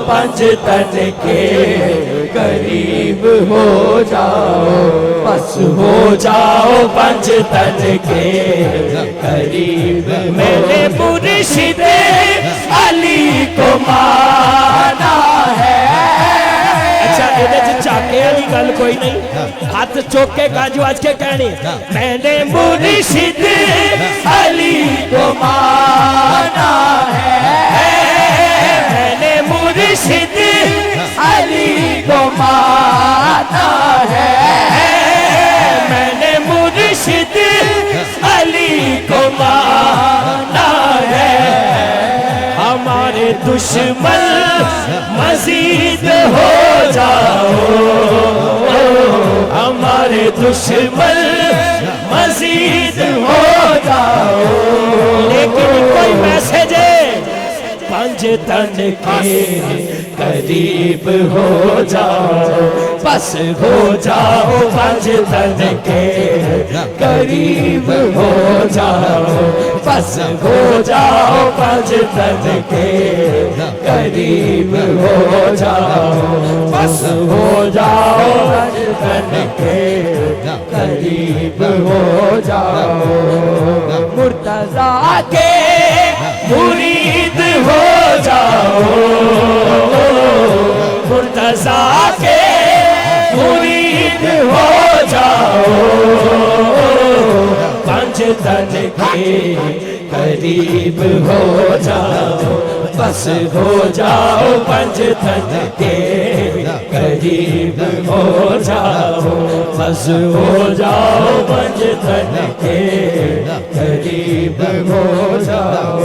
پنج تن کے قریب ہو جاؤ بس ہو جاؤ پنج تن کے قریب میں نے مرشد علی کو مانا ہے اچھا یہ چاکے والی گل کوئی نہیں ہاتھ چوک کے گاجو آج کے کہنے میں نے مرشد علی کو مانا ہے میں نے مرشد علی کو مانا ہے میں نے مرشد علی کو مانا ہے ہمارے دشمن مزید ہو جاؤ ہمارے دشمن مزید ہو جاؤ لیکن کوئی میسج ہے پنج تن کے قریب ہو جاؤ بس ہو جاؤ پنج تن کے قریب ہو جاؤ بس ہو جاؤ پنج تن کے قریب ہو جاؤ بس ہو جاؤ پنج تن کے قریب ہو جاؤ مرتضیٰ کے مرید ہو جاؤ مرتضیٰ کے مرید ہو جاؤ پنج تن کے قریب ہو جاؤ بس ہو جاؤ پنج تن کے قریب ہو جاؤ بس ہو جاؤ پنج تن کے قریب ہو جاؤ